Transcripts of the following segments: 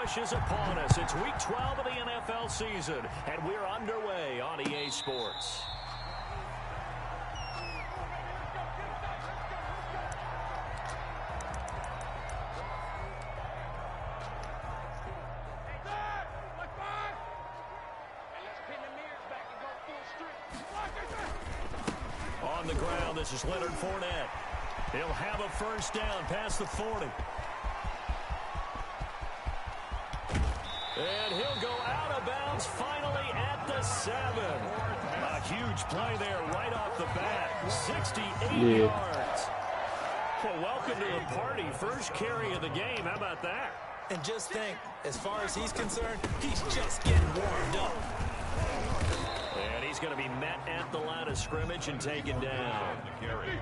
finish is upon us. It's week 12 of the NFL season, and we're underway on EA Sports. On the ground, this is Leonard Fournette. He'll have a first down past the 40. And he'll go out of bounds finally at the 7. A huge play there right off the bat. 68 yards. Well, welcome to the party. First carry of the game. How about that? And just think, as far as he's concerned, he's just getting warmed up. And he's going to be met at the line of scrimmage and taken down.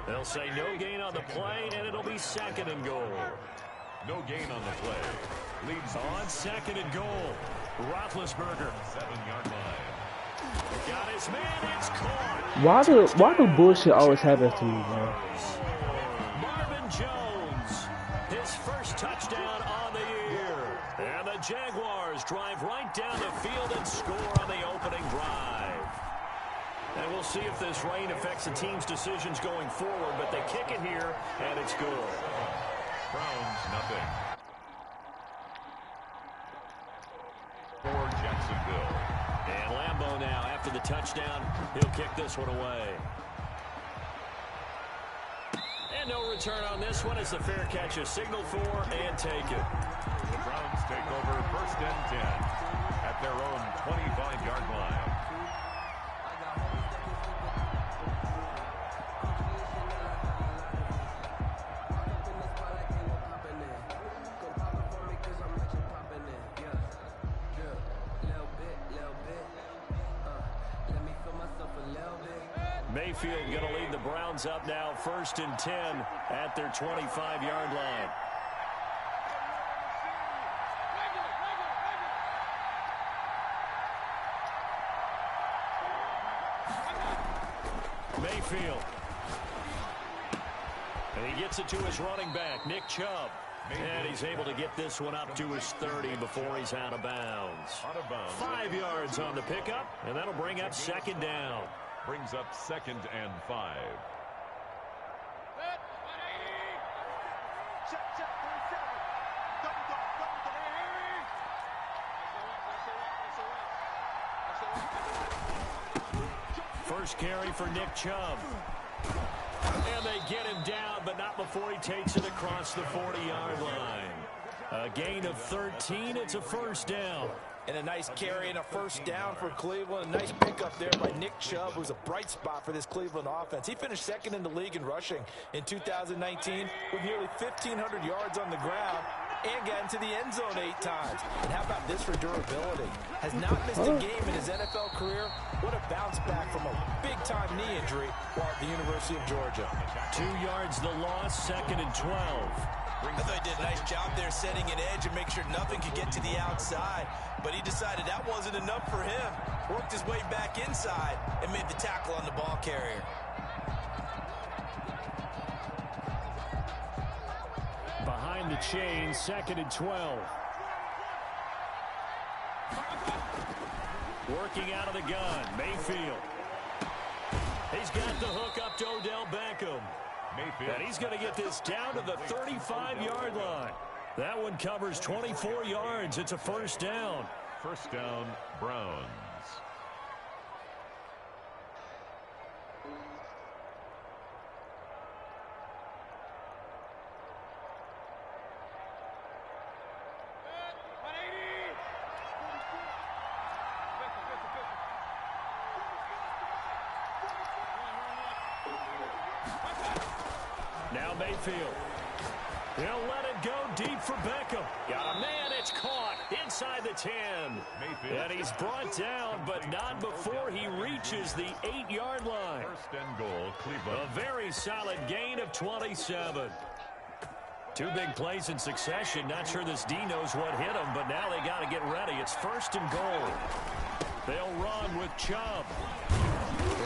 They'll say no gain on the play, and it'll be second and goal. No gain on the play. Leads on second and goal. Roethlisberger. 7-yard line. Got his man. It's caught. Why do bullshit always happen to me, man? Marvin Jones. His first touchdown on the year. And the Jaguars drive right down the field and score on the opening drive. And we'll see if this rain affects the team's decisions going forward, but they kick it here, and it's good. Browns, nothing. For Jacksonville. And Lambeau now, after the touchdown, he'll kick this one away. And no return on this one as the fair catch is signaled for and taken. The Browns take over first and 10 at their own 25-yard line. Mayfield going to lead the Browns up now, first and 10 at their 25-yard line. Mayfield. And he gets it to his running back, Nick Chubb. And he's able to get this one up to his 30 before he's out of bounds. 5 yards on the pickup, and that'll bring up second down. Brings up second and 5. First carry for Nick Chubb. And they get him down, but not before he takes it across the 40-yard line. A gain of 13. It's a first down. And a nice carry and a first down for Cleveland. A nice pickup there by Nick Chubb, who's a bright spot for this Cleveland offense. He finished second in the league in rushing in 2019 with nearly 1,500 yards on the ground and got into the end zone 8 times. And how about this for durability? Has not missed a game in his NFL career. What a bounce back from a big-time knee injury while at the University of Georgia. 2 yards the loss, second and 12. I thought he did a nice job there setting an edge and make sure nothing could get to the outside. But he decided that wasn't enough for him. Worked his way back inside and made the tackle on the ball carrier. Behind the chain, second and 12. Working out of the gun, Mayfield. He's got the hook up to Odell Beckham. Mayfield. And he's going to get this down to the 35-yard line. That one covers 24 yards. It's a first down. First down, Browns. Now Mayfield. He'll let it go deep for Beckham. Got a man, it's caught inside the 10. Mayfield. And he's brought down, but not before he reaches the 8-yard line. First and goal, Cleveland. A very solid gain of 27. 2 big plays in succession. Not sure this D knows what hit him, but now they got to get ready. It's first and goal. They'll run with Chubb.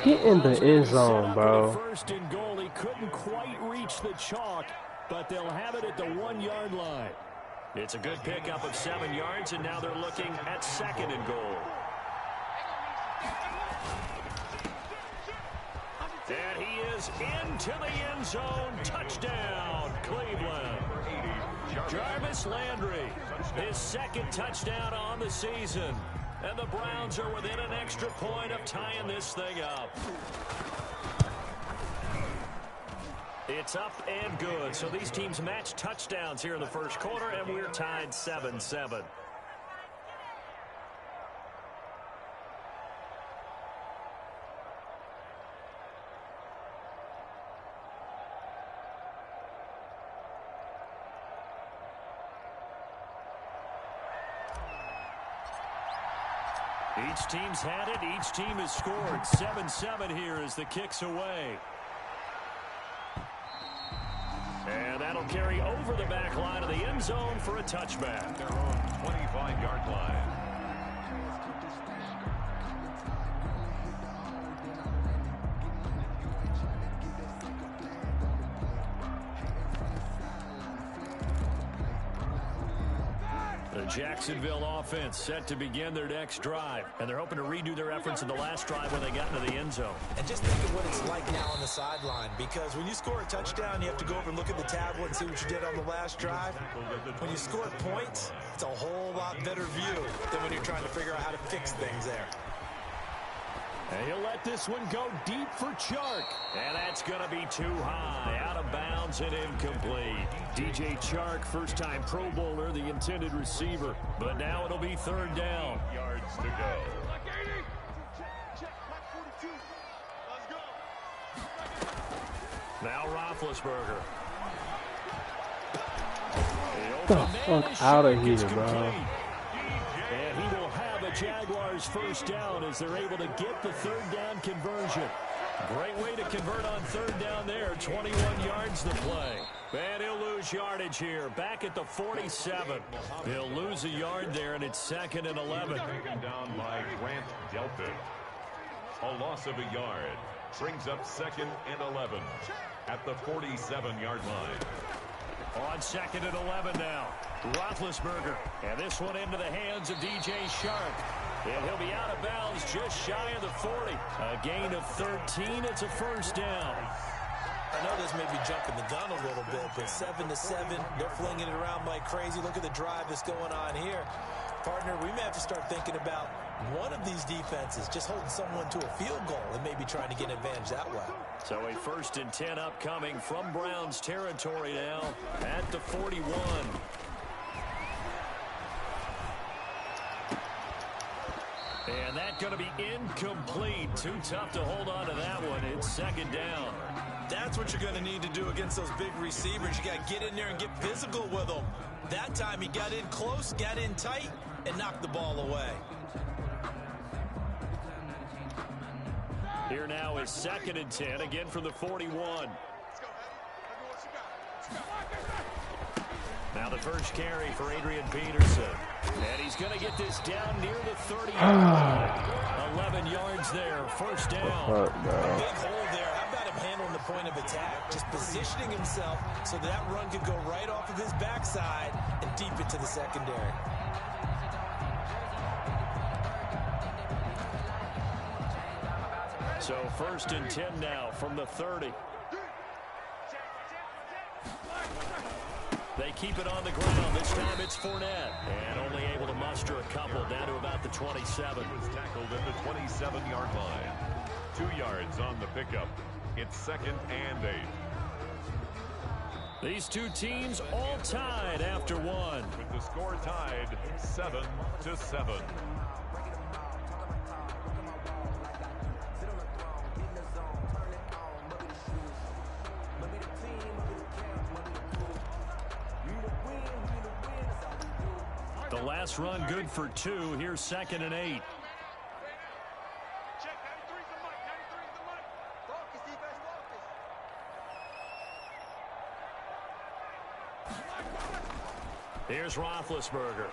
Get in the end zone, bro. First and goal. He couldn't quite reach the chalk, but they'll have it at the 1-yard line. It's a good pickup of 7 yards, and now they're looking at 2nd and goal. And he is into the end zone. Touchdown, Cleveland. Jarvis Landry, his 2nd touchdown on the season. And the Browns are within an extra point of tying this thing up. It's up and good. So these teams match touchdowns here in the first quarter, and we're tied 7-7. Each team's had it. Each team has scored. 7-7 here as the kick's away. And that'll carry over the back line of the end zone for a touchback. Their own 25-yard line. The Jacksonville offense set to begin their next drive, and they're hoping to redo their efforts in the last drive when they got into the end zone. And just think of what it's like now on the sideline, because when you score a touchdown, you have to go over and look at the tablet and see what you did on the last drive. When you score points, it's a whole lot better view than when you're trying to figure out how to fix things there. And he'll let this one go deep for Chark. And that's going to be too high. Out of bounds and incomplete. DJ Chark, first-time Pro Bowler, the intended receiver. But now it'll be 3rd down. Yards to go. Now Roethlisberger. Get the fuck out of here, bro. And he will have a Jaguars first down as they're able to get the 3rd down conversion. Great way to convert on 3rd down there. 21 yards to play. And he'll lose yardage here. Back at the 47. He'll lose a yard there, and it's 2nd and 11. Taken down by Grant Delpit. A loss of a yard. Brings up 2nd and 11 at the 47-yard line. On 2nd and 11 now. Roethlisberger. And this one into the hands of DJ Chark. And he'll be out of bounds just shy of the 40. A gain of 13. It's a first down. I know this may be jumping the gun a little bit, but 7-7, they're flinging it around like crazy. Look at the drive that's going on here. Partner, we may have to start thinking about one of these defenses just holding someone to a field goal and maybe trying to get an advantage that way. So a 1st and 10 upcoming from Browns territory now at the 41. And that's going to be incomplete. Too tough to hold on to that one. It's 2nd down. That's what you're going to need to do against those big receivers. You got to get in there and get physical with them. That time he got in close, got in tight, and knocked the ball away. Here now is 2nd and 10, again from the 41. Now the first carry for Adrian Peterson. And he's going to get this down near the 30. 11 yards there, first down. Big hole there. How about him handling the point of attack? Just positioning himself so that run could go right off of his backside and deep into the secondary. So 1st and 10 now from the 30. They keep it on the ground. This time it's Fournette. And only able to muster a couple down to about the 27. He was tackled at the 27-yard line. 2 yards on the pickup. It's 2nd and 8. These two teams all tied after one. With the score tied 7-7. The last run good for 2. Here's 2nd and 8. Here's Roethlisberger.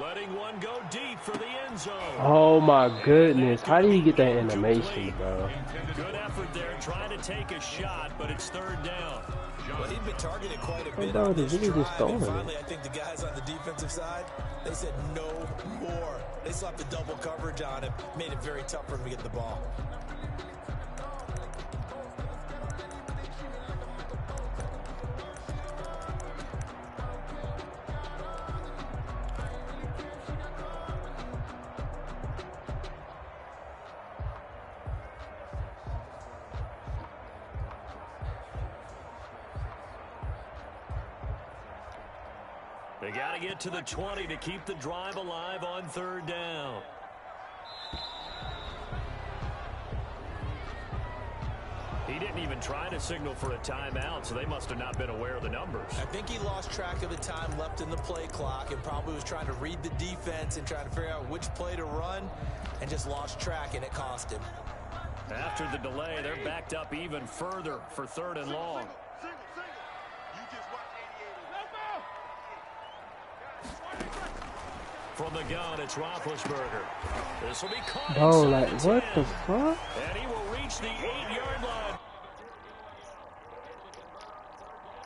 Letting one go deep for the end zone. Oh my goodness. How do you get that animation, bro? Good effort there trying to take a shot, but it's 3rd down. Well, he'd been targeted quite a bit bro, on this really just drive, throwing and it. finally I think the guys on the defensive side, they said no more. They slapped the double coverage on him, made it very tough for him to get the ball. They got to get to the 20 to keep the drive alive on 3rd down. He didn't even try to signal for a timeout, so they must have not been aware of the numbers. I think he lost track of the time left in the play clock and probably was trying to read the defense and trying to figure out which play to run and just lost track, and it cost him. After the delay, they're backed up even further for 3rd and long. From the gun, it's Roethlisberger. This will be caught. Bro, like, what the fuck? And he will reach the 8-yard line.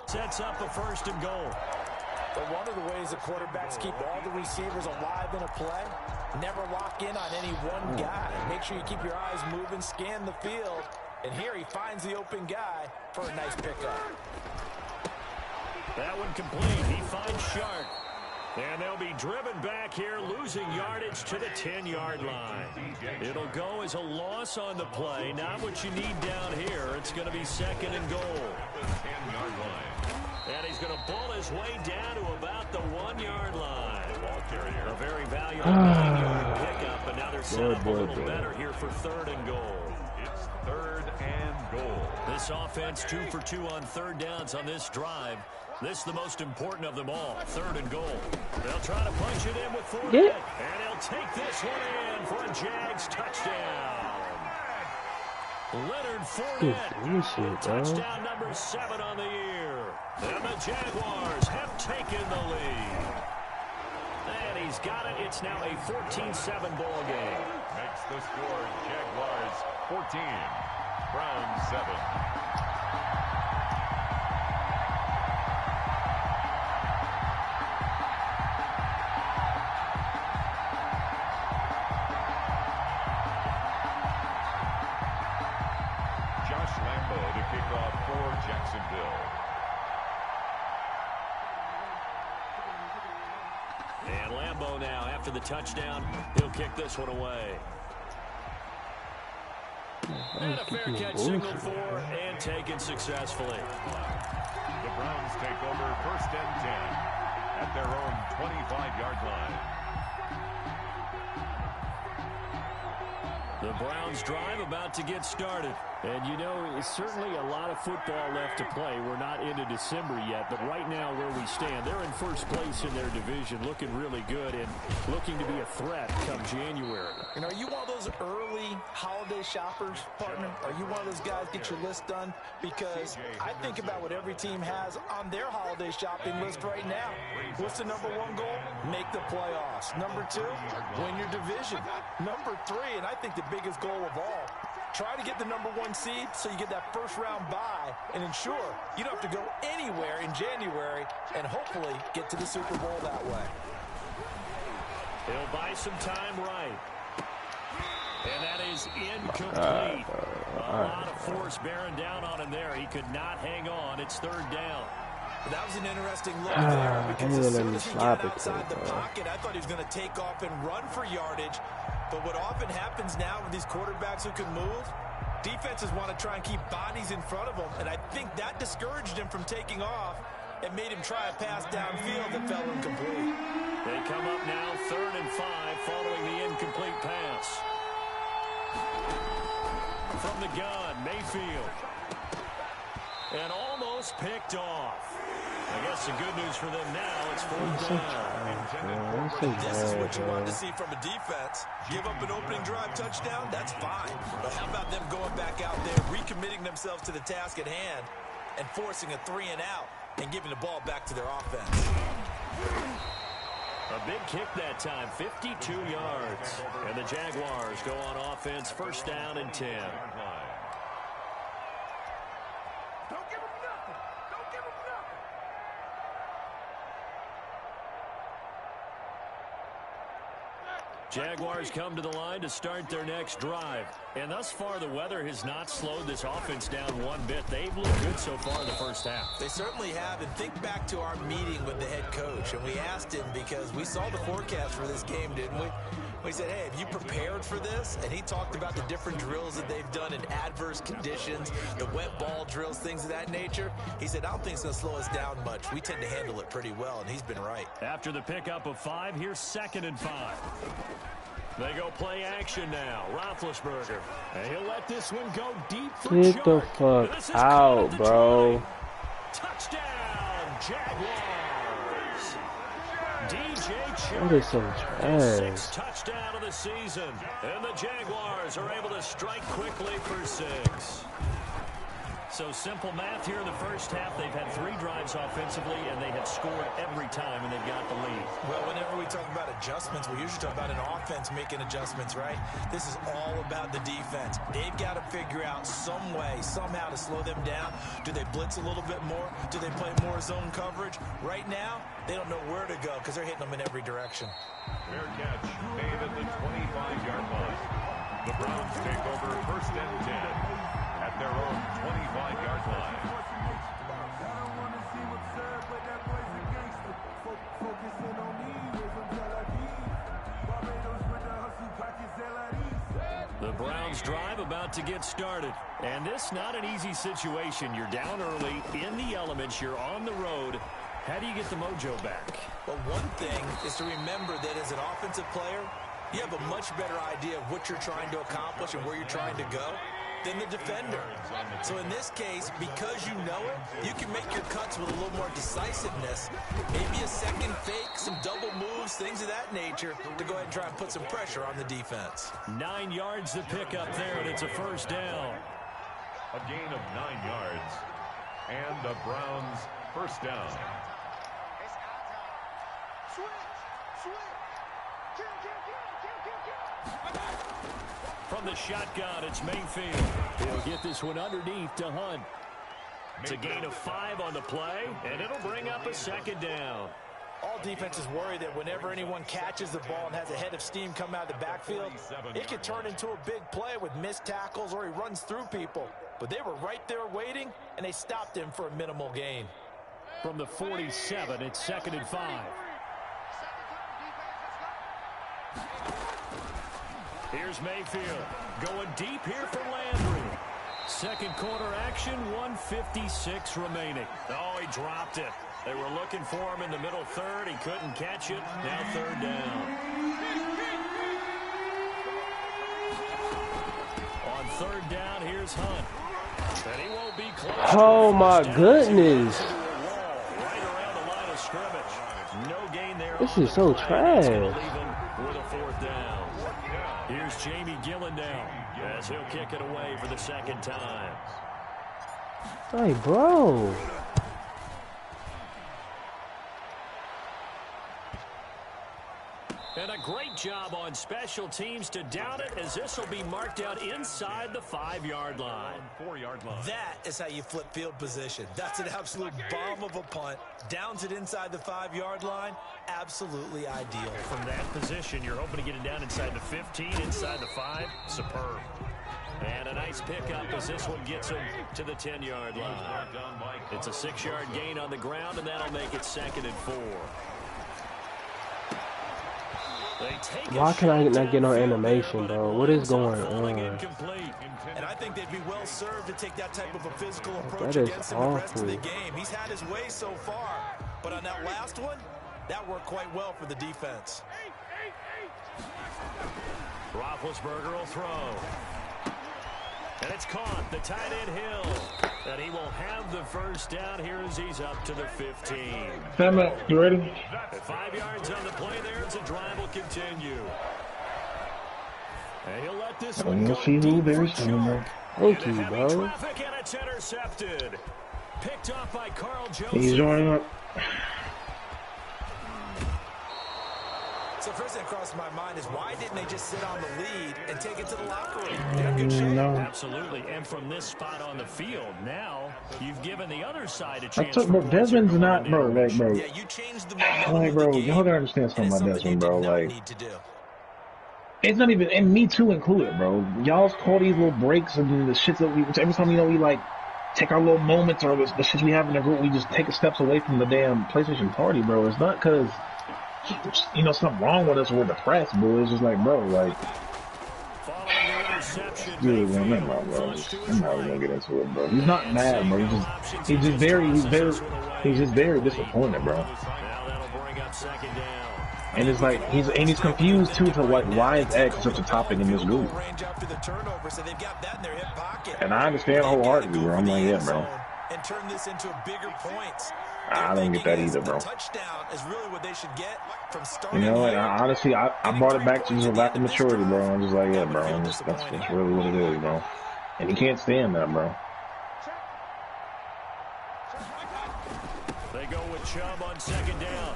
Sets up a 1st and goal. But one of the ways the quarterbacks keep all the receivers alive in a play, never lock in on any one guy. Make sure you keep your eyes moving, scan the field. And here he finds the open guy for a nice pickup. That one complete. He finds Shark. And they'll be driven back here, losing yardage to the 10-yard line. It'll go as a loss on the play. Not what you need down here. It's going to be 2nd and goal. 10-yard line. And he's going to ball his way down to about the 1-yard line. Ball carrier. A very valuable 9-yard pickup, but now they're set up a little better here for 3rd and goal. It's 3rd and goal. This offense 2 for 2 on 3rd downs on this drive. This is the most important of them all, 3rd and goal. They'll try to punch it in with Fournette, and he'll take this one in for a Jags touchdown. Leonard Fournette, touchdown number 7 on the year. And the Jaguars have taken the lead. And he's got it. It's now a 14-7 ball game. Makes the score Jaguars 14, Browns 7. Jacksonville. And Lambeau now, after the touchdown, he'll kick this one away. And a fair catch signaled for and taken successfully. The Browns take over 1st and 10 at their own 25-yard line. The Browns drive about to get started. And, you know, it's certainly a lot of football left to play. We're not into December yet, but right now where we stand, they're in 1st place in their division, looking really good and looking to be a threat come January. And are you one of those early holiday shoppers, partner? Are you one of those guys get your list done? Because I think about what every team has on their holiday shopping list right now. What's the number 1 goal? Make the playoffs. Number 2, win your division. Number 3, and I think the biggest goal of all, try to get the number 1 seed so you get that 1st round bye and ensure you don't have to go anywhere in January and hopefully get to the Super Bowl that way. He'll buy some time right. And that is incomplete. A lot of force bearing down on him there. He could not hang on. It's 3rd down. That was an interesting look there because as soon as he got outside the pocket, I thought he was going to take off and run for yardage. But what often happens now with these quarterbacks who can move, defenses want to try and keep bodies in front of them, and I think that discouraged him from taking off and made him try a pass downfield that fell incomplete. They come up now 3rd and 5 following the incomplete pass. From the gun, Mayfield. And almost picked off. I guess the good news for them now, it's 4th down. This is what you want to see from a defense. Give up an opening drive touchdown, that's fine. But how about them going back out there, recommitting themselves to the task at hand, and forcing a 3 and out, and giving the ball back to their offense. A big kick that time, 52 yards. And the Jaguars go on offense, 1st down and 10. Jaguars come to the line to start their next drive. And thus far, the weather has not slowed this offense down one bit. They've looked good so far in the first half. They certainly have. And think back to our meeting with the head coach. And we asked him, because we saw the forecast for this game, didn't we? We said, hey, have you prepared for this? And he talked about the different drills that they've done in adverse conditions, the wet ball drills, things of that nature. He said, I don't think it's going to slow us down much. We tend to handle it pretty well, and he's been right. After the pickup of 5, here's 2nd and 5. They go play action now. Roethlisberger. And he'll let this one go deep for Get the fuck out, bro. Touchdown, Jaguars. DJ That is so Chark, his 6th trash. touchdown of the season. And the Jaguars are able to strike quickly for 6. So simple math here in the first half. They've had 3 drives offensively, and they have scored every time, and they've got the lead. Well, whenever we talk about adjustments, we usually talk about an offense making adjustments, right? This is all about the defense. They've got to figure out some way, somehow to slow them down. Do they blitz a little bit more? Do they play more zone coverage? Right now, they don't know where to go because they're hitting them in every direction. Fair catch made at the 25-yard line. The Browns take over 1st and 10. At their own 25-yard line. The Browns drive about to get started. And this not an easy situation. You're down early, in the elements, you're on the road. How do you get the mojo back? Well, one thing is to remember that as an offensive player, you have a much better idea of what you're trying to accomplish and where you're trying to go than the defender. So in this case, because you know it, you can make your cuts with a little more decisiveness. Maybe a second fake, some double moves, things of that nature to go ahead and try and put some pressure on the defense. 9 yards to pick up there, and it's a 1st down. A gain of 9 yards. And the Browns 1st down. From the shotgun, it's Mayfield. He'll get this one underneath to Hunt. It's a gain of 5 on the play, and it'll bring up a 2nd down. All defenses worry that whenever anyone catches the ball and has a head of steam come out of the backfield, it can turn into a big play with missed tackles or he runs through people. But they were right there waiting, and they stopped him for a minimal gain. From the 47, it's 2nd and 5. Here's Mayfield going deep here for Landry. 2nd quarter action, 1:56 remaining. Oh, he dropped it. They were looking for him in the middle 3rd. He couldn't catch it. Now 3rd down. On 3rd down, here's Hunt. And he won't be close. Oh my goodness. Right around the line of scrimmage. No gain there. This is so trash. With a 4th down. Here's Jamie Gillandale as he'll kick it away for the 2nd time. Hey, bro. And a great job on special teams to down it, as this will be marked out inside the 5-yard line. 4-yard line. That is how you flip field position. That's an absolute bomb of a punt. Downs it inside the 5-yard line. Absolutely ideal. From that position, you're hoping to get it down inside the 15, inside the 5. Superb. And a nice pickup as this one gets him to the 10-yard line. It's a 6-yard gain on the ground, and that'll make it 2nd and 4. Why can I not get on animation, bro? What is going on? And I think they'd be well served to take that type of a physical approach That is against him the rest of the awful. game. He's had his way so far, but on that last one, that worked quite well for the defense. Roethlisberger will throw. And it's caught. The tight end Hill. And he will have the 1st down here as he's up to the 15. Time out. You ready? 5 yards on the play there as the drive will continue. And he'll let this one go See who deep for there's Chark. Thank you, Heavy bro. traffic, and it's intercepted. Picked off by Carl Joseph. He's joining up. So first thing that crossed my mind is why didn't they just sit on the lead and take it to the locker room? They're in good shape. No. Absolutely. And from this spot on the field, now you've given the other side a chance. Bro, Desmond's not, bro, like, bro. Yeah, you changed the momentum Like, of bro, the game, y'all gotta understand and something it's about something you Desmond, bro. did not Like, need to do. It's not even, and me too included, bro. Y'all call these little breaks and the shits that we, every time, we like, take our little moments or the shit we have in the group, we just take steps away from the damn PlayStation party, bro. It's not because, something wrong with us or we're depressed, bro. It's just like, bro, like, dude, man, never mind, bro. I'm not even gonna get into it, bro. He's not mad, bro. He's just very disappointed, bro. And it's like he's confused too to like why is X such a topic in this group. And I understand wholeheartedly, bro. I'm like, yeah, bro. I don't get that either, bro. And honestly, I brought it back to just a lack of maturity, bro. I'm just like, yeah, bro. That's really what it is, bro. And he can't stand that, bro. They go with Chubb on second down.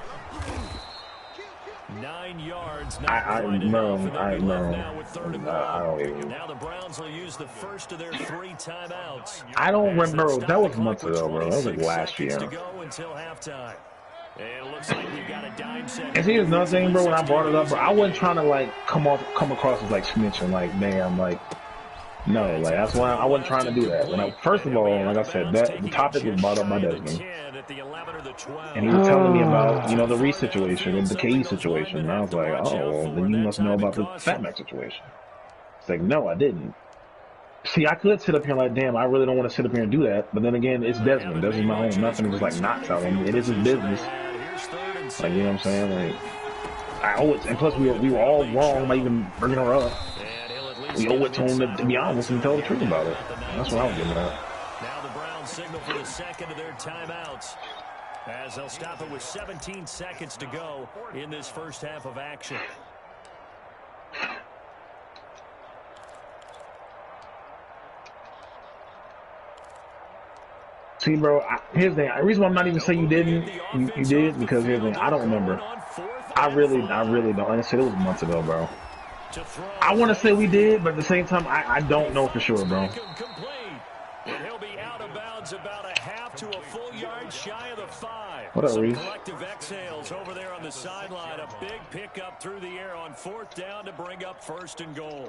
9 yards. I don't even. Now the Browns will use the first of their 3 timeouts. I don't remember. That was months ago, bro. That was like last year. To go until halftime. And it looks like we've got a dime set. And see, there's another thing, bro. When I brought it up, bro, I wasn't trying to like come across as like snitching, like, man, like. No, like that's why I wasn't trying to do that. First of all, like I said, the topic was brought up by Desmond, and he was telling me about the Reese situation and the KE situation, and I was like, oh, well, then you must know about the Fat Mac situation. It's like, no, I didn't. See, I could sit up here like, damn, I really don't want to sit up here and do that, but then again, it's Desmond. Desmond's my home. Nothing is like not telling him. It is his business. Like, you know what I'm saying? Like, I owe it, and plus we were all wrong by even bringing her up. We owe it to him to be honest and tell the truth about it. And that's what I was getting at. Now the Browns signal for the second of their timeouts as they'll stop it with 17 seconds to go in this first half of action. See, bro, here's the thing. The reason why I'm not even saying you didn't, you did, because here's the thing. I don't remember. I really don't. Like I said, it was months ago, bro. I want to say we did, but at the same time, I don't know for sure, bro. He'll be out of bounds about a half to a full yard shy of the 5. What up, Reese? Collective exhales over there on the sideline. A big pickup through the air on 4th down to bring up 1st and goal.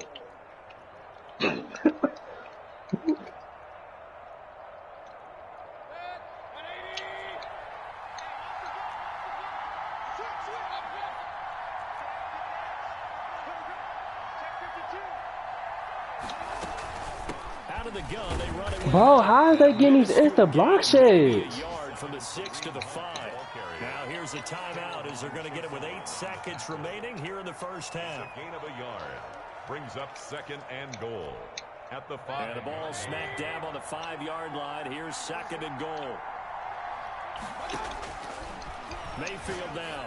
Bro, how is they getting these instant block shades? From the 6 to the 5. Now here's a timeout as they're going to get it with 8 seconds remaining here in the first half. Gain of a yard brings up 2nd and goal at the 5. And the ball smack dab on the 5-yard line. Here's 2nd and goal. Mayfield now.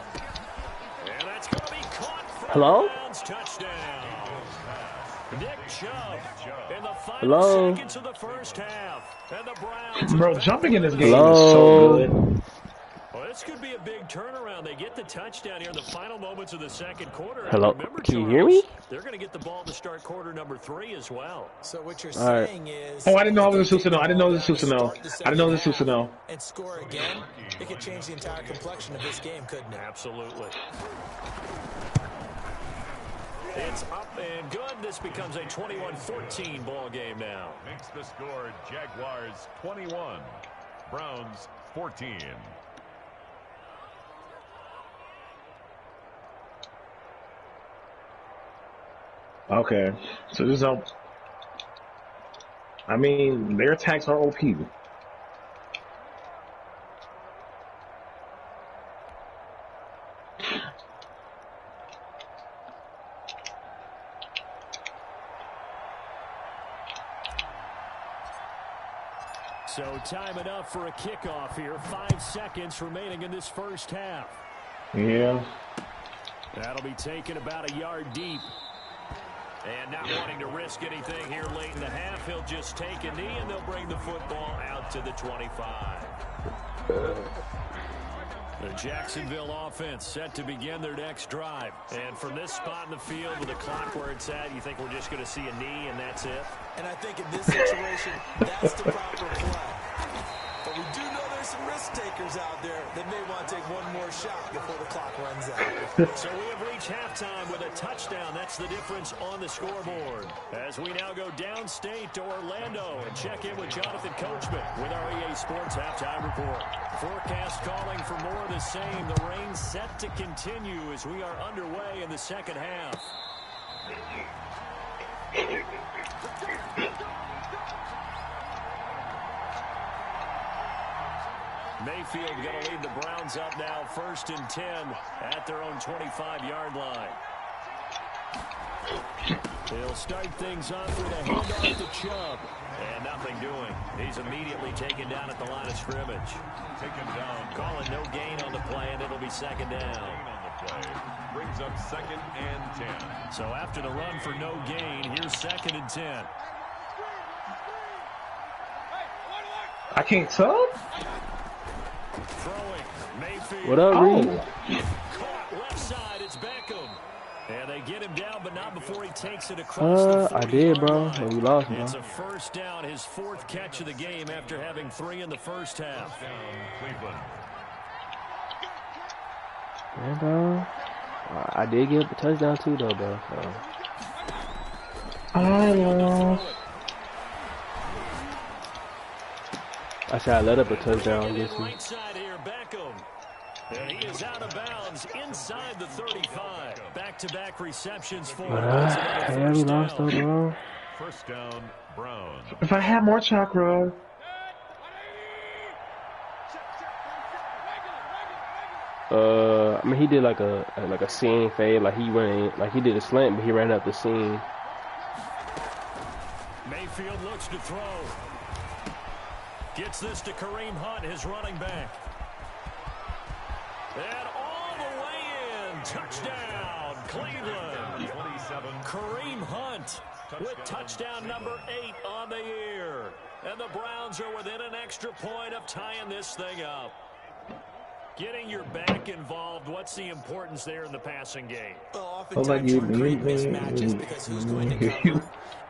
And that's going to be caught for Hello? touchdown. Nick Chubb in the final seconds of the first half. And the Browns. Bro, jumping in this game is so good. Well, this could be a big turnaround. They get the touchdown here in the final moments of the second quarter. Hello? Remember, Can you hear me? They're going to get the ball to start quarter number 3 as well. So what you're saying is... Oh, I didn't know it was a Susano. I didn't know it was a Susano. I didn't know it was a Susano. And score again, it could change the entire complexion of this game, couldn't it? Absolutely. It's up and good. This becomes a 21-14 ball game now. Makes the score Jaguars 21, Browns 14. Okay, so this is I mean, their attacks are OP. So time enough for a kickoff here. 5 seconds remaining in this first half. Yeah. That'll be taken about a yard deep. And not wanting to risk anything here late in the half, he'll just take a knee and they'll bring the football out to the 25. The Jacksonville offense set to begin their next drive. And from this spot in the field with the clock where it's at, you think we're just going to see a knee and that's it? And I think in this situation, that's the proper play. But we do know there's there's some risk takers out there that may want to take one more shot before the clock runs out. So we have reached halftime with a touchdown. That's the difference on the scoreboard. As we now go downstate to Orlando and check in with Jonathan Coachman with our EA Sports Halftime Report. Forecast calling for more of the same. The rain set to continue as we are underway in the second half. Mayfield going to lead the Browns up now, 1st and 10 at their own 25-yard line. They'll start things off with a handoff to Chubb. And nothing doing. He's immediately taken down at the line of scrimmage. Taken down. Calling no gain on the play, and it'll be second down. Brings up 2nd and 10. So after the run for no gain, here's 2nd and 10. I can't sub? Throwing. Mayfield. What up, Reed? Caught left side. It's Beckham. And they get him down, but not before he takes it across the 40-yard I did, bro. line. And we lost, bro. It's a first down, his 4th catch of the game after having 3 in the first half. Cleveland. Yeah, bro. I did get a touchdown too, though, bro. So. I lost. I said I let up a touchdown. This Right side here, Beckham. And he is out of bounds inside the 35. Back-to-back receptions for him. Yeah, we lost though, bro. First down, Brown. If I had more chakra. I mean, he did like a seam fade, like he did a slant, but he ran up the seam. Mayfield looks to throw. Gets this to Kareem Hunt, his running back. And all the way in. Touchdown, Cleveland. 27. Kareem Hunt with touchdown number 8 on the year. And the Browns are within an extra point of tying this thing up. Getting your back involved, what's the importance there in the passing game? Well, oftentimes you create mismatches because who's going to cover,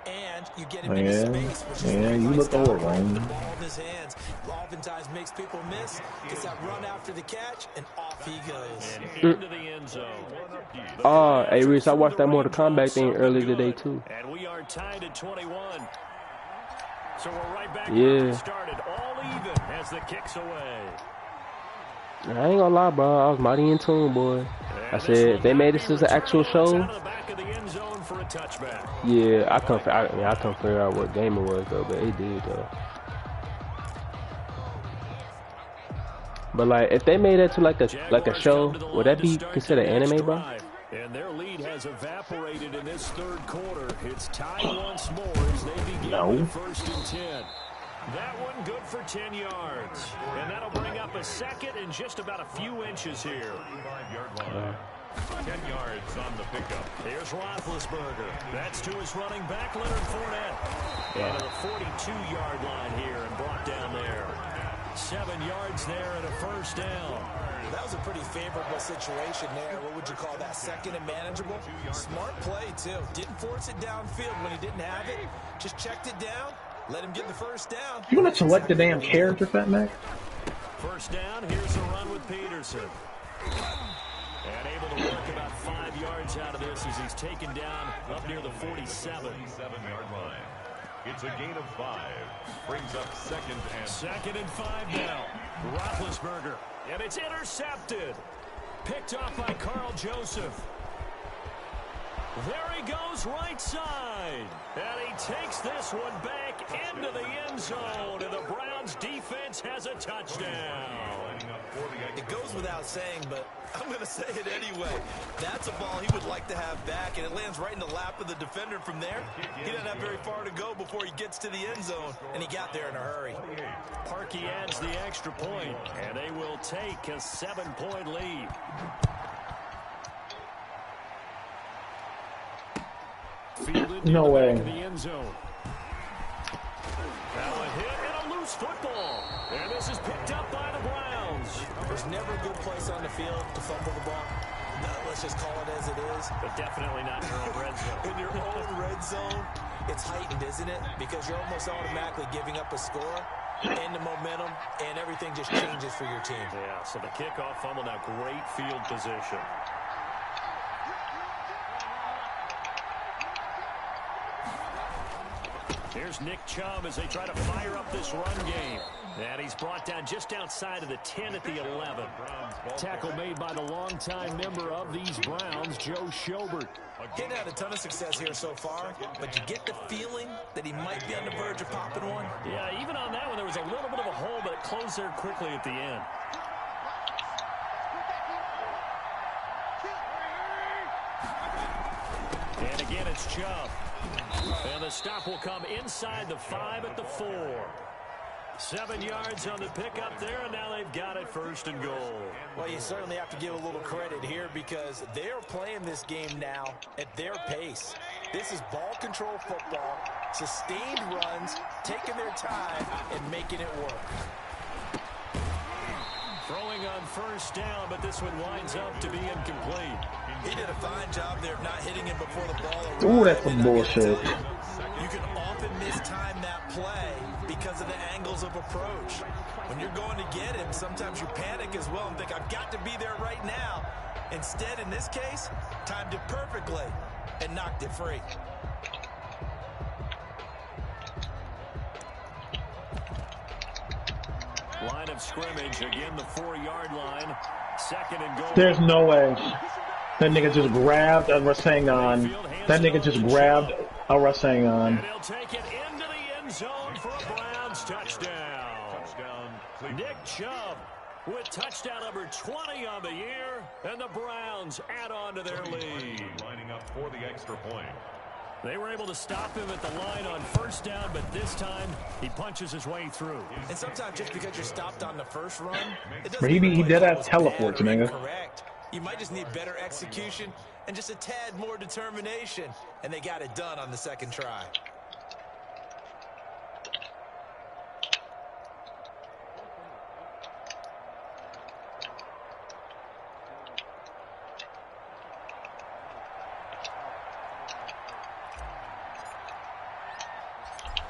and you get him into space, which is you look horrible. The ball in his hands oftentimes makes people miss, gets that run after the catch, and off he goes. And into the end zone. Oh, hey, Reese, I watched that Mortal Kombat thing earlier today, too. And we are tied at 21. So we're right back Yeah. where we started, all even as the kick's away. I ain't gonna lie, bro. I was mighty in tune, boy. I said, if they made this as an actual show, yeah, I couldn't figure out what game it was, though, but it did, though. But, like, if they made that to, like a show, would that be considered anime, bro? And their lead has evaporated in this third quarter. It's tied once more as they begin with 1st and 10. That one good for 10 yards. And that'll bring up a second and just about a few inches here. 5-yard line. 10 yards on the pickup. Here's Roethlisberger. That's to his running back, Leonard Fournette. And to the 42-yard line here and brought down there. 7 yards there and a first down. That was a pretty favorable situation there. What would you call that? 2nd and manageable? Smart play, too. Didn't force it downfield when he didn't have it. Just checked it down. Let him get the first down. You want to select the damn character, Fat Mac? First down, here's a run with Peterson. And able to work about 5 yards out of this as he's taken down up near the 47-yard line. It's a gain of 5. Brings up 2nd and 5 now. Roethlisberger. And it's intercepted. Picked off by Carl Joseph. There he goes right side. And he takes this one back into the end zone. And the Browns defense has a touchdown. It goes without saying, but I'm going to say it anyway. That's a ball he would like to have back, and it lands right in the lap of the defender from there. He doesn't have very far to go before he gets to the end zone, and he got there in a hurry. Parkey adds the extra point, and they will take a 7-point lead. No way. The end zone. Now a hit and a loose football. And this is picked up by the Browns. There's never a good place on the field to fumble the ball. No, let's just call it as it is. But definitely not in your own red zone. In your own red zone, it's heightened, isn't it? Because you're almost automatically giving up a score. and the momentum, and everything just changes for your team. Yeah, so the kickoff fumble, now great field position. Here's Nick Chubb as they try to fire up this run game. And he's brought down just outside of the 10 at the 11. Tackle made by the longtime member of these Browns, Joe Schobert. He's had a ton of success here so far, but you get the feeling that he might be on the verge of popping one. Yeah, even on that one, there was a little bit of a hole, but it closed there quickly at the end. And again, it's Chubb. And the stop will come inside the 5 at the 4. 7 yards on the pickup there, and now they've got it 1st and goal. Well, you certainly have to give a little credit here because they're playing this game now at their pace. This is ball control football, sustained runs, taking their time, and making it work. Throwing on 1st down, but this one winds up to be incomplete. He did a fine job there of not hitting him before the ball arrived. Ooh, that's some bullshit. You can often mistime that play because of the angles of approach. When you're going to get him, sometimes you panic as well and think, I've got to be there right now. Instead, in this case, timed it perfectly and knocked it free. Line of scrimmage, again the 4-yard line. 2nd and goal. There's no way. That nigga just grabbed a Rasengan. That nigga just grabbed a Rasengan. And he'll take it into the end zone for a Browns touchdown. Nick Chubb with touchdown number 20 on the year, and the Browns add on to their lead. Lining up for the extra point. They were able to stop him at the line on 1st down, but this time he punches his way through. And sometimes just because you're stopped on the first run, it doesn't But he mean did the have play teleports, was bad or nigga. incorrect. You might just need better execution and just a tad more determination, and they got it done on the 2nd try.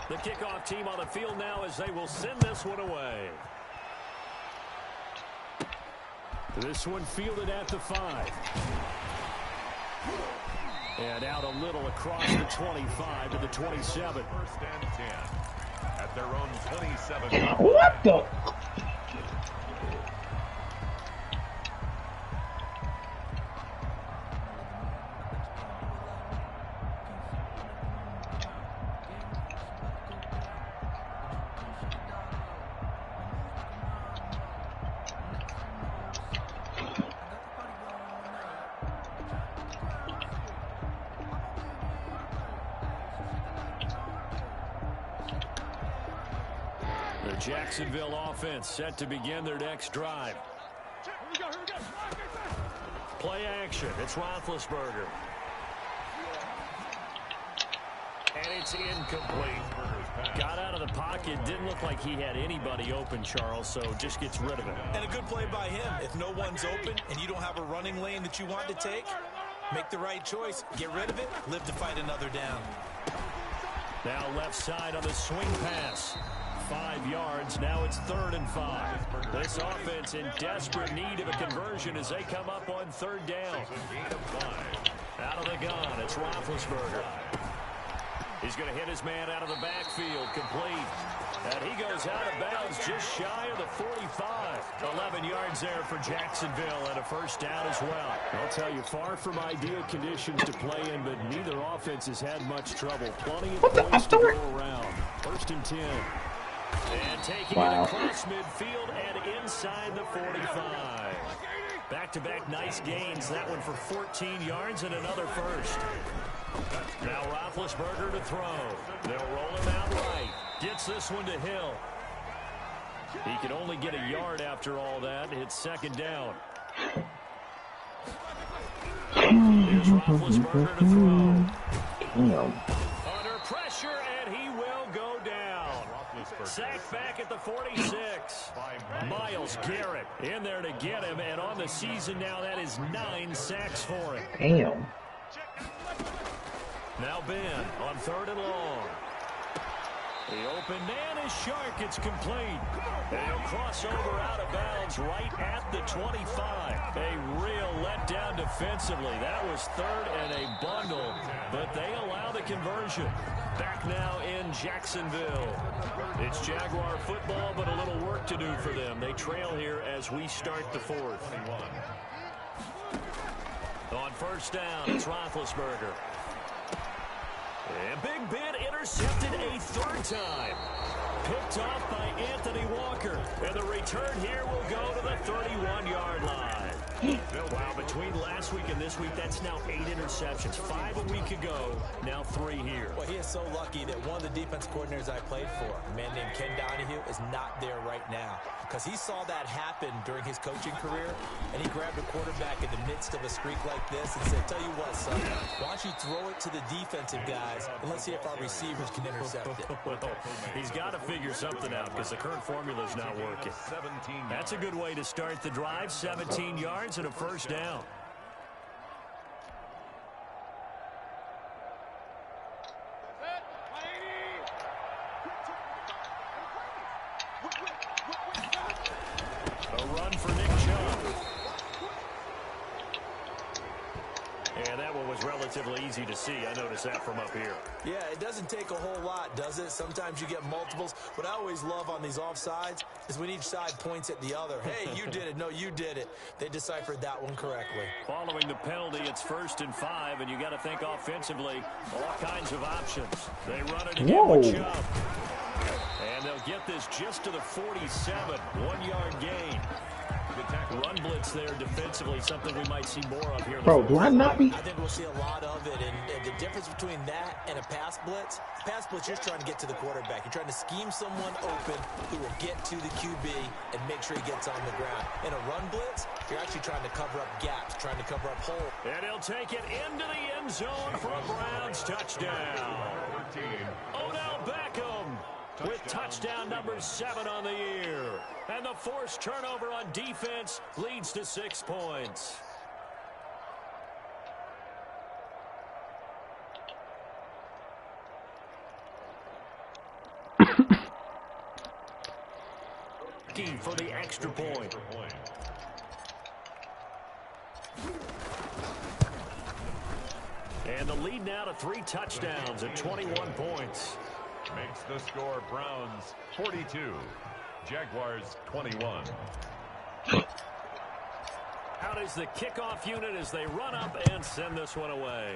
The kickoff team on the field now as they will send this one away. This one fielded at the 5. And out a little across the 25 to the 27. 1st and 10 at their own 27. What the? The Jacksonville offense set to begin their next drive. Play action. It's Roethlisberger. And it's incomplete. Got out of the pocket. Didn't look like he had anybody open, Charles, so just gets rid of it. And a good play by him. If no one's open and you don't have a running lane that you want to take, make the right choice. Get rid of it. Live to fight another down. Now left side on the swing pass. 5 yards. Now it's 3rd and 5. This offense in desperate need of a conversion as they come up on 3rd down. Out of the gun, it's Roethlisberger. He's going to hit his man out of the backfield, complete. And he goes out of bounds just shy of the 45. 11 yards there for Jacksonville and a 1st down as well. I'll tell you, far from ideal conditions to play in, but neither offense has had much trouble. Plenty of points to go around. 1st and 10. And taking it across midfield and inside the 45. Back-to-back nice gains. That one for 14 yards and another 1st. Now Roethlisberger to throw. They'll roll him out right. Gets this one to Hill. He can only get a yard after all that. It's 2nd down. Here's Roethlisberger to throw. Under pressure, and he will go down. Sacked back at the 46. Myles Garrett in there to get him, and on the season now, that is 9 sacks for him. Damn. Now Ben on 3rd and long. The open man is Shark. It's complete. They'll cross over out of bounds right at the 25. A real letdown defensively. That was third and a bundle, but they allow the conversion. Back now in Jacksonville. It's Jaguar football, but a little work to do for them. They trail here as we start the fourth. On first down, it's Roethlisberger. And Big Ben intercepted a third time. Picked off by Anthony Walker. And the return here will go to the 31-yard line. Wow, between last week and this week, that's now 8 interceptions. 5 a week ago, now 3 here. Well, he is so lucky that one of the defense coordinators I played for, a man named Ken Donahue, is not there right now. Because he saw that happen during his coaching career, and he grabbed a quarterback in the midst of a streak like this and said, tell you what, son, why don't you throw it to the defensive guys, and let's see if our receivers can intercept it. He's got to figure something out because the current formula is not working. That's a good way to start the drive. 17 yards and a first down. A run for Nick Chubb. And that one was relatively easy to see. I noticed that from up here. Yeah, it doesn't take a whole lot, does it? Sometimes you get multiples. What I always love on these offsides is when each side points at the other. Hey, you did it. No, you did it. They deciphered that one correctly. Following the penalty, it's 1st and 5, and you got to think offensively, all kinds of options. They run it again with Chubb. And they'll get this just to the 47. 1-yard gain. Run blitz there defensively, something we might see more of here. Bro, do I not be? I think we'll see a lot of it. And the difference between that and a pass blitz, you're trying to get to the quarterback. You're trying to scheme someone open who will get to the QB and make sure he gets on the ground. In a run blitz, you're actually trying to cover up gaps, trying to cover up holes. And he'll take it into the end zone for a Browns touchdown. Odell Beckham with touchdown number 7 on the year. And the forced turnover on defense leads to 6 points. For the extra point. And the lead now to 3 touchdowns at 21 points. Makes the score Browns 42, Jaguars 21. Out is the kickoff unit as they run up and send this one away.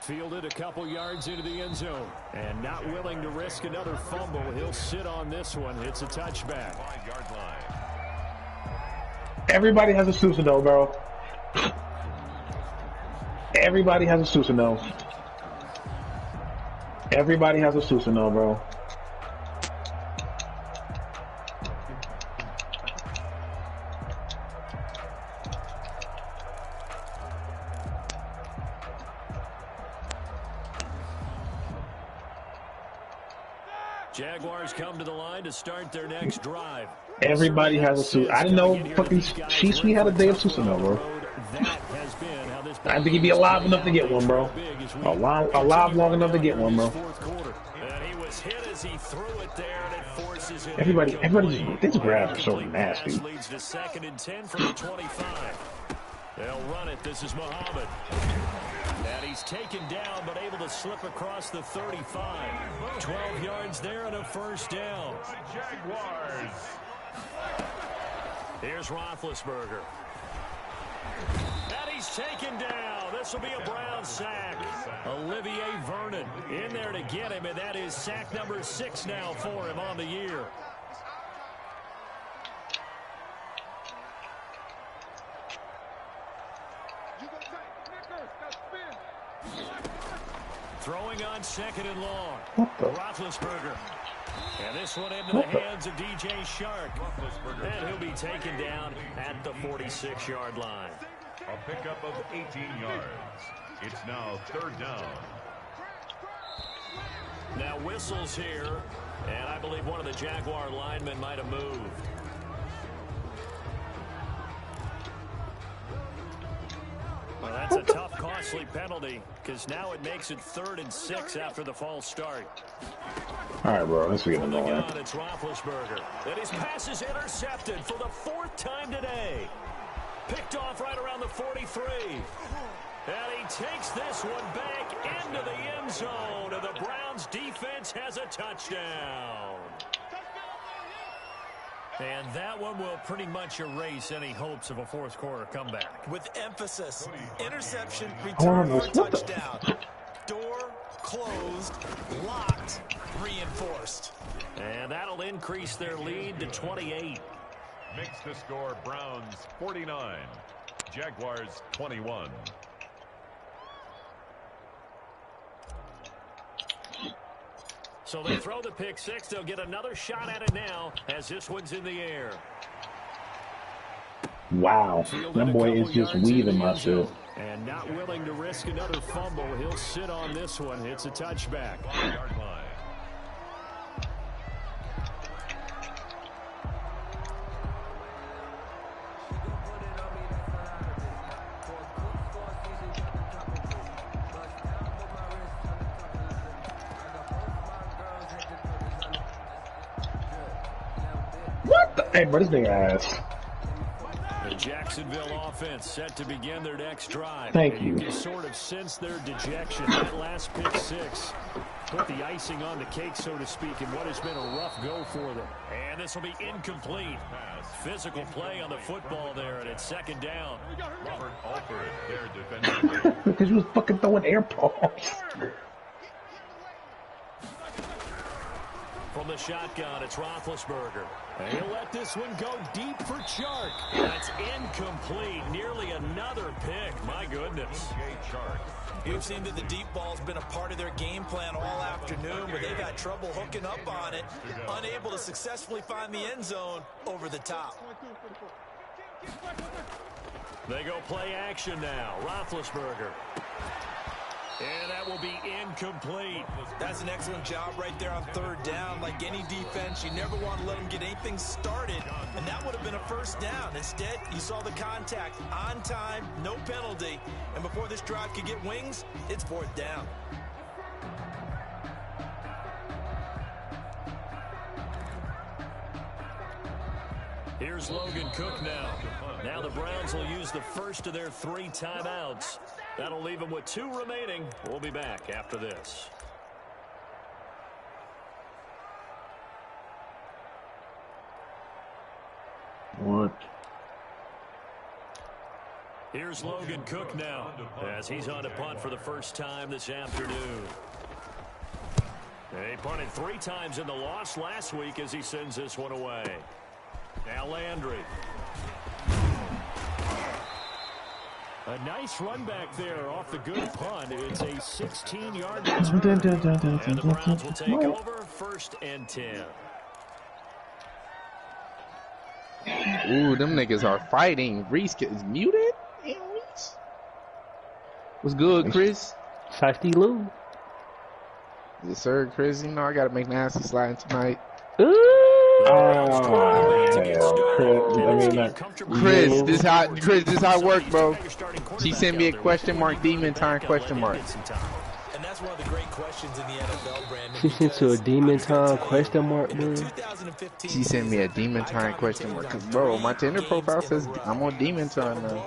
Fielded a couple yards into the end zone. And not willing to risk another fumble. He'll sit on this one. It's a touchback. 5-yard line. Everybody has a Susano, bro. Everybody has a Susano. Everybody has a Susano, bro. Jaguars come to the line to start their next drive. Everybody has a suit. I didn't know fucking Cheesy had a day of Susano, bro. I didn't think he'd be alive enough to get one, bro. Alive long enough to get one, bro. And he was hit as he threw it there, and it forces him. Everybody, these grabs are so nasty. Leads to 2nd and 10 from the 25. They'll run it. This is Muhammad. And he's taken down, but able to slip across the 35. 12 yards there and a first down. Jaguars. Here's Roethlisberger. And he's taken down. This will be a Brown sack. Olivier Vernon in there to get him, and that is sack number 6 now for him on the year. Throwing on 2nd and long. Roethlisberger. And this one into the hands of DJ Shark. And he'll be taken down at the 46-yard line. A pickup of 18 yards. It's now 3rd down. Now whistles here. And I believe one of the Jaguar linemen might have moved. Well, that's a tough call costly penalty because now it makes it 3rd and 6 after the false start. All right, bro. Let's get From the going. gun, it's Roethlisberger. And his pass is intercepted for the 4th time today. Picked off right around the 43. And he takes this one back into the end zone. And the Browns defense has a touchdown. And that one will pretty much erase any hopes of a 4th quarter comeback. With emphasis, interception, return for a touchdown. Door closed, locked, reinforced. And that'll increase their lead to 28. Makes the score Browns 49, Jaguars 21. So they throw the pick 6. They'll get another shot at it now as this one's in the air. Wow. That boy is just weaving my shit. And not willing to risk another fumble. He'll sit on this one. It's a touchback. 5-yard line. What the? Hey, bro, this big ass. The Jacksonville offense set to begin their next drive. Thank you. You can sort of sense their dejection. That last pick 6 put the icing on the cake, so to speak, in what has been a rough go for them. And this will be incomplete. Physical play on the football there, and it's 2nd down. Robert Alford, their defensive. Because you was fucking throwing air balls. From the shotgun, it's Roethlisberger. And he'll let this one go deep for Chark. That's incomplete. Nearly another pick. My goodness. You've seen that the deep ball's been a part of their game plan all afternoon, but they've had trouble hooking up on it, unable to successfully find the end zone over the top. They go play action now. Roethlisberger. And that will be incomplete. That's an excellent job right there on 3rd down. Like any defense, you never want to let them get anything started, and that would have been a 1st down. Instead, you saw the contact on time, no penalty, and before this drive could get wings, it's 4th down. Here's Logan Cook now. Now the Browns will use the first of their 3 timeouts. That'll leave them with 2 remaining. We'll be back after this. What? Here's Logan Cook now as he's on to punt for the first time this afternoon. He punted 3 times in the loss last week as he sends this one away. Now Landry. A nice run back there off the good punt. It's a 16-yard return. And the Browns will take over 1st and 10. Ooh, them niggas are fighting. Reese is muted? Damn, Reese. What's good, Chris? Shiesty Lou. Yes, sir, Chris. You know I gotta make nasty sliding tonight. Chris, this how it worked, bro. She sent me a question mark, demon time question mark. And that's one of the great questions in the NFL, Brandon. She sent you a demon time question mark, man. She sent me a demon time question mark. Cause bro, my Tinder profile says I'm on demon time now.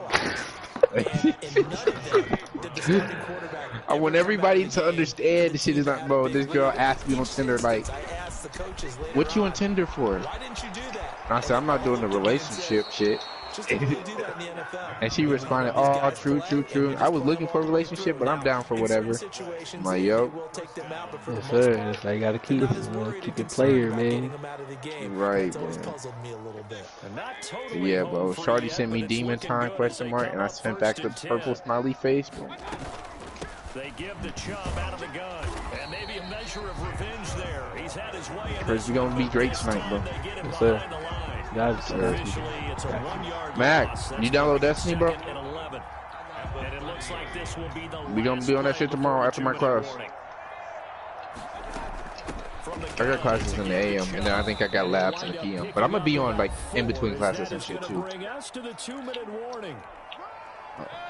I want everybody to understand this shit is not, bro. This girl asked me on Tinder, like, what you on Tinder for? Why didn't you do that? I said, I'm not doing the relationship shit. And she responded, oh, true. I was looking for a relationship, but I'm down for whatever. I'm like, yo. Yes, sir. That's how you gotta keep it player, man. Right, man. Yeah, bro. Shorty sent me demon time question mark, and I sent back the purple smiley face. They give the chub out of the gun, and maybe a measure of revenge there. He's had his way in Chris, you gonna be great tonight, bro. Yes, sir. Mac, you download Destiny, bro? We gonna be on that shit tomorrow after my class. I got classes in the AM, and then I think I got labs in the PM. But I'm gonna be on like in between classes and shit too.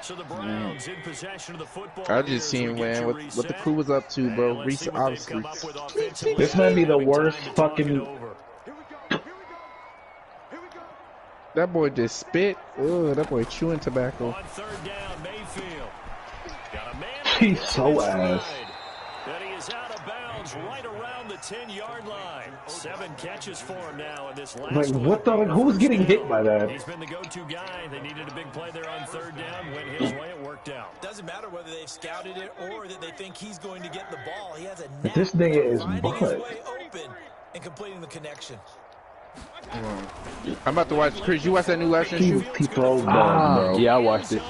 So the Browns in possession of the football. I just seen, man, what the crew was up to, bro. Reese, obviously. This might be the worst fucking... That boy just spit. Ugh, that boy chewing tobacco. On third down, Mayfield. Got a man. He's so ass. And he is out of bounds right around the 10-yard line. 7 catches for him now in this last Like, what the? Who's getting hit by that? He's been the go-to guy. They needed a big play there on third down. Went his way. It worked out. Doesn't matter whether they've scouted it or that they think he's going to get the ball. He has a But this nigga is finding his butt. way open and completing the connection. I'm about to watch. Chris, you watch that new live He shoot? throws balls, bro. Yeah, I watched it.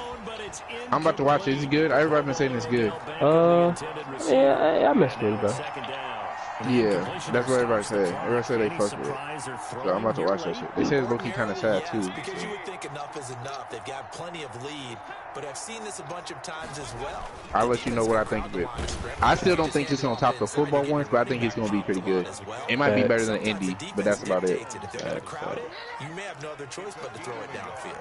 I'm about to watch it. Is it good? Everybody been saying it's good. Yeah, I messed with it, bro. Yeah, that's what everybody said. Everybody said they fucked with it. So I'm about to watch that shit. They say it's low-key kind of sad, too. Because you would think enough is enough. They've got plenty of lead, but I've seen this a bunch of times as well. I'll let you know what I think of it. I still don't think it's on top of the football ones, but I think it's going to be pretty good. It might be better than Indy, but that's about it. You may have no other choice but to throw it downfield.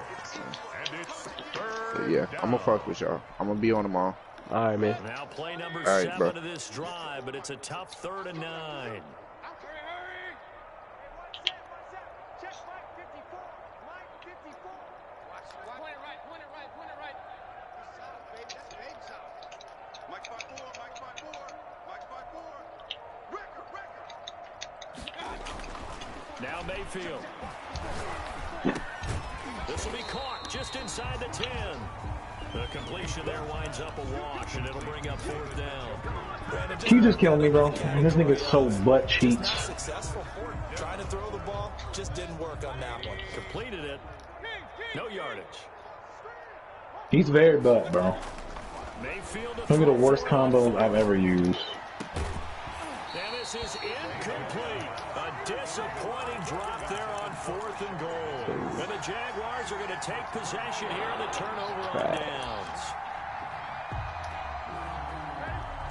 But yeah, I'm going to fuck with y'all. I'm going to be on them all. All right, man. Now play number All right, 7 bro. of this drive, but it's a tough 3rd and 9. Now Mayfield. This will be caught just inside the 10. The completion there winds up a wash, and it'll bring up 4th down. He just killed me, bro. This nigga's so butt cheeks. Successful. Trying to throw the ball just didn't work on that one. Completed it. No yardage. He's very butt, bro. Mayfield to Maybe the throw worst for combo I've ever used. And this is incomplete. A disappointing drop there on 4th and goal. And the Jaguars are going to take possession here in the turnover on downs.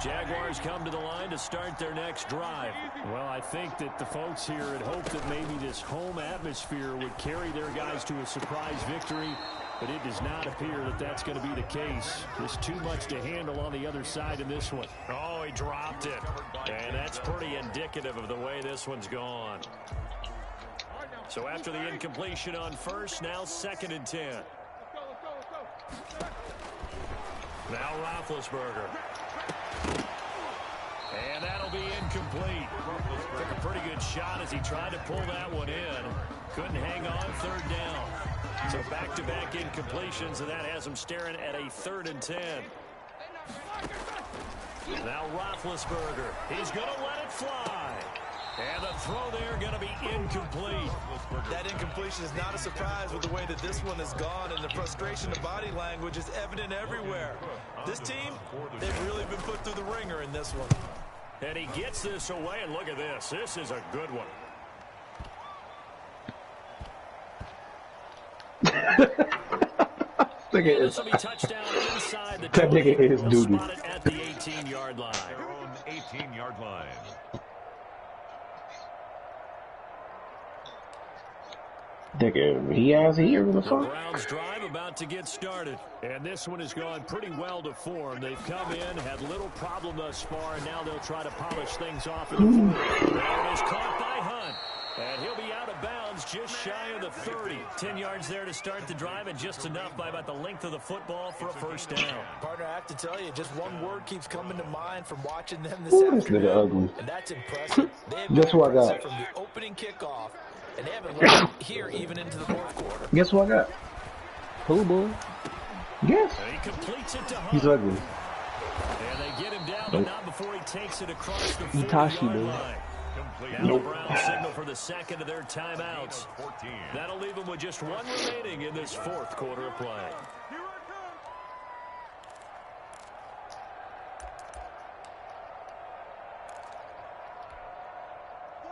Jaguars come to the line to start their next drive. Well, I think that the folks here had hoped that maybe this home atmosphere would carry their guys to a surprise victory, but it does not appear that that's going to be the case. There's too much to handle on the other side in this one. Oh, he dropped it. And that's pretty indicative of the way this one's gone. So after the incompletion on first, now 2nd and 10. Now Roethlisberger. And that'll be incomplete. Took a pretty good shot as he tried to pull that one in. Couldn't hang on 3rd down. So back-to-back incompletions, and that has him staring at a 3rd and 10. Now Roethlisberger. He's going to let it fly. And the throw there going to be incomplete. That incompletion is not a surprise with the way that this one has gone, and the frustration of body language is evident everywhere. This team, they've really been put through the ringer in this one. And he gets this away, and look at this. This is a good one. This will be touchdown inside the That nigga is doo-doo. at the 18-yard line. Their own 18-yard line. Nigga, he has here. What the The fuck? Browns drive about to get started. And this one has gone pretty well to form. They've come in, had little problem thus far, and now they'll try to polish things off in the fourth. There it is, caught by Hunt. And he'll be out of bounds just shy of the 30. 10 yards there to start the drive, and just enough by about the length of the football for a 1st down. Partner, I have to tell you, just one word keeps coming to mind from watching them this Ooh, this afternoon. nigga ugly. And that's impressive. Guess who I got? From the opening kickoff, and they haven't left here even into the 4th quarter. Guess what I got? Who, boy? Yes. And he completes it to Hunt. He's ugly. And they get him down, but not before he takes it across the Itachi, 40-yard dude. line. Now the Browns signal for the 2nd of their timeouts. That'll leave them with just 1 remaining in this 4th quarter of play.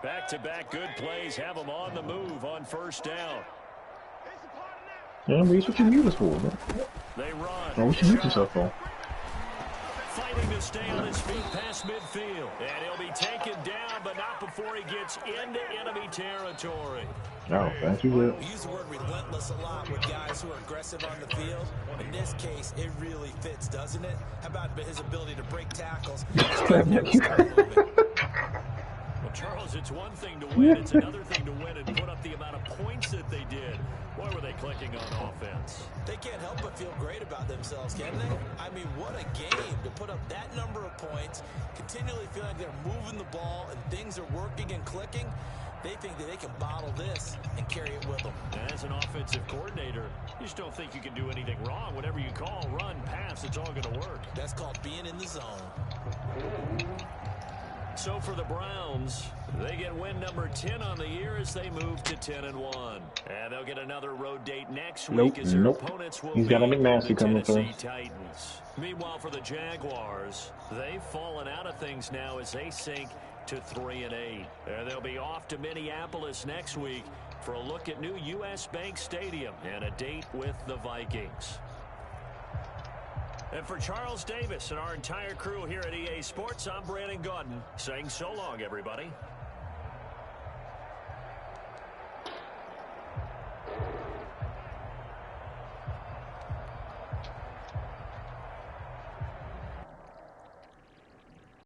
Back-to-back good plays have them on the move on 1st down. Yeah, Reese, what you mute us for, man? They run. Oh, what you mute yourself for? fighting to stay on his feet past midfield. And he'll be taken down, but not before he gets into enemy territory. Oh, thank you, Will. We use the word relentless a lot with guys who are aggressive on the field. In this case, it really fits, doesn't it? How about his ability to break tackles? Well, Charles, it's one thing to win. It's another thing to win and put up the amount of points that they did. Why were they clicking on offense? They can't help but feel great about themselves, can they? I mean, what a game to put up that number of points, continually feeling like they're moving the ball and things are working and clicking. They think that they can bottle this and carry it with them. And as an offensive coordinator, you just don't think you can do anything wrong. Whatever you call, run, pass, it's all going to work. That's called being in the zone. So for the Browns, they get win number 10 on the year as they move to 10-1. And they'll get another road date next week as their opponents will be got a McNasty the coming Tennessee Titans. Meanwhile, for the Jaguars, they've fallen out of things now as they sink to 3-8. And they'll be off to Minneapolis next week for a look at new U.S. Bank Stadium and a date with the Vikings. And for Charles Davis and our entire crew here at EA Sports, I'm Brandon Gaudin saying so long, everybody.